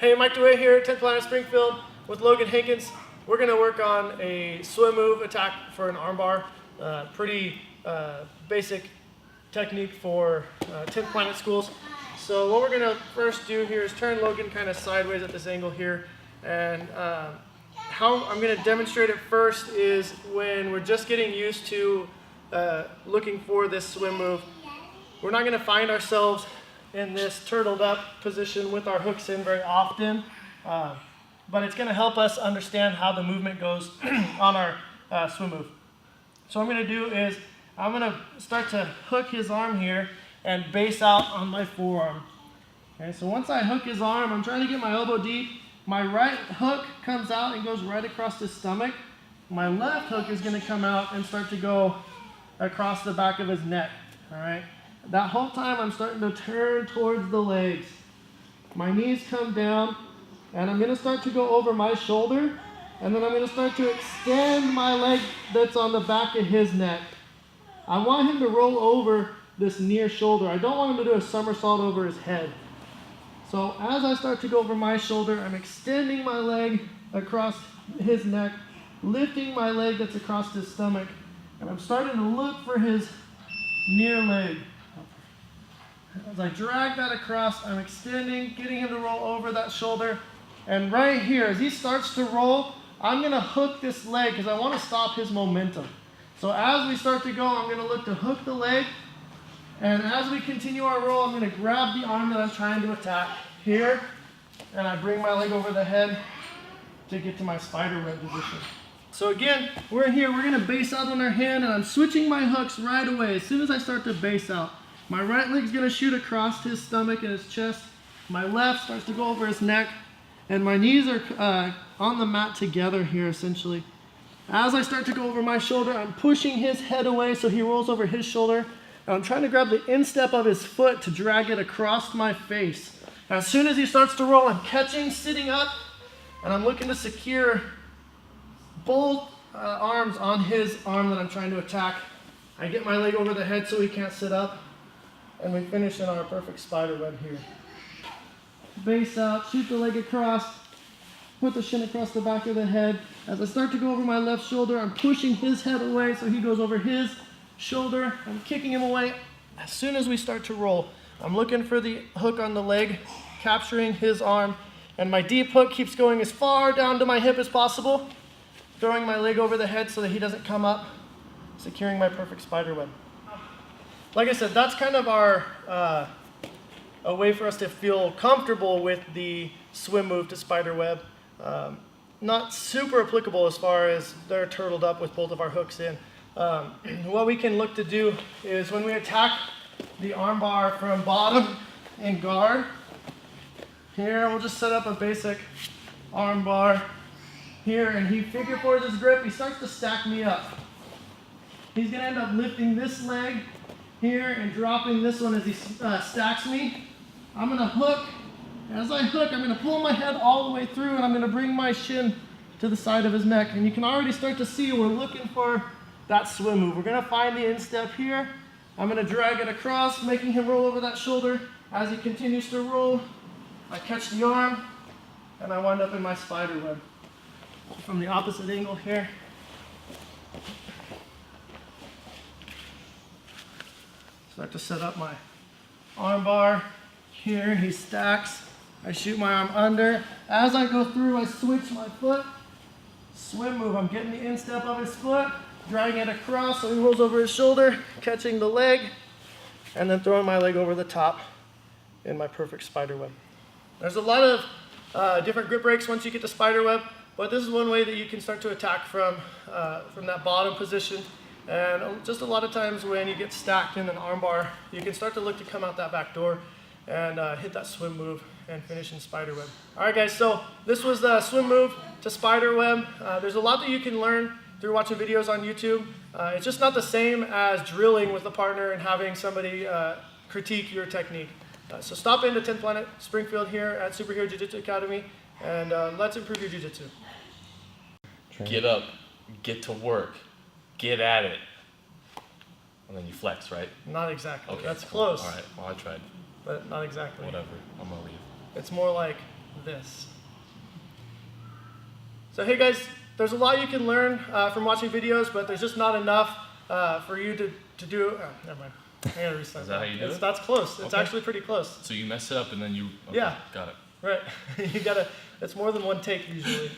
Hey, Mike Dewitt here, 10th Planet Springfield with Logan Hankins. We're going to work on a swim move attack for an armbar. Pretty basic technique for 10th Planet schools. So what we're going to first do here is turn Logan kind of sideways at this angle here. And how I'm going to demonstrate it first is when we're just getting used to looking for this swim move. We're not going to find ourselves in this turtled up position with our hooks in very often, but it's going to help us understand how the movement goes on our swim move. So what I'm going to do is I'm going to start to hook his arm here and base out on my forearm. Okay, so once I hook his arm, I'm trying to get my elbow deep. My right hook comes out and goes right across his stomach. My left hook is going to come out and start to go across the back of his neck. All right. That whole time I'm starting to turn towards the legs. My knees come down and I'm going to start to go over my shoulder, and then I'm going to start to extend my leg that's on the back of his neck. I want him to roll over this near shoulder. I don't want him to do a somersault over his head. So as I start to go over my shoulder, I'm extending my leg across his neck, lifting my leg that's across his stomach, and I'm starting to look for his near leg. As I drag that across, I'm extending, getting him to roll over that shoulder. And right here, as he starts to roll, I'm going to hook this leg because I want to stop his momentum. So as we start to go, I'm going to look to hook the leg. And as we continue our roll, I'm going to grab the arm that I'm trying to attack here. And I bring my leg over the head to get to my spider web position. So again, we're here. We're going to base out on our hand, and I'm switching my hooks right away as soon as I start to base out. My right leg's going to shoot across his stomach and his chest. My left starts to go over his neck. And my knees are on the mat together here, essentially. As I start to go over my shoulder, I'm pushing his head away so he rolls over his shoulder. And I'm trying to grab the instep of his foot to drag it across my face. As soon as he starts to roll, I'm catching, sitting up, and I'm looking to secure both arms on his arm that I'm trying to attack. I get my leg over the head so he can't sit up. And we finish in our perfect spider web here. Base out, shoot the leg across, put the shin across the back of the head. As I start to go over my left shoulder, I'm pushing his head away so he goes over his shoulder. I'm kicking him away. As soon as we start to roll, I'm looking for the hook on the leg, capturing his arm, and my deep hook keeps going as far down to my hip as possible, throwing my leg over the head so that he doesn't come up, securing my perfect spider web. Like I said, that's kind of our a way for us to feel comfortable with the swim move to spider web. Not super applicable as far as they're turtled up with both of our hooks in. What we can look to do is when we attack the armbar from bottom in guard, here we'll just set up a basic armbar here, and he figure fours his grip, he starts to stack me up. He's going to end up lifting this leg here and dropping this one as he stacks me. I'm going to hook. As I hook, I'm going to pull my head all the way through, and I'm going to bring my shin to the side of his neck. And you can already start to see we're looking for that swim move. We're going to find the instep here. I'm going to drag it across, making him roll over that shoulder. As he continues to roll, I catch the arm, and I wind up in my spider web. From the opposite angle here. Start to set up my arm bar. Here he stacks. I shoot my arm under. As I go through, I switch my foot. Swim move. I'm getting the instep of his foot, dragging it across so he rolls over his shoulder, catching the leg, and then throwing my leg over the top in my perfect spider web. There's a lot of different grip breaks once you get to spider web, but this is one way that you can start to attack from that bottom position. And just a lot of times when you get stacked in an armbar, you can start to look to come out that back door and hit that swim move and finish in spider web. All right, guys, so this was the swim move to spider web. There's a lot that you can learn through watching videos on YouTube. It's just not the same as drilling with a partner and having somebody critique your technique. So stop into 10th Planet Springfield here at Superhero Jiu Jitsu Academy, and let's improve your Jiu Jitsu. Get up, get to work. Get at it. And then you flex, right? Not exactly. Okay, That's cool. close. All right, well, I tried. But not exactly. Whatever, I'm gonna leave. It's more like this. So hey guys, there's a lot you can learn from watching videos, but there's just not enough for you to do. Oh, never mind. I gotta restart. Is that how you do it? That's close. It's Okay. actually pretty close. So you mess it up and then you. Okay, Yeah. Got it. Right. You gotta. It's more than one take usually.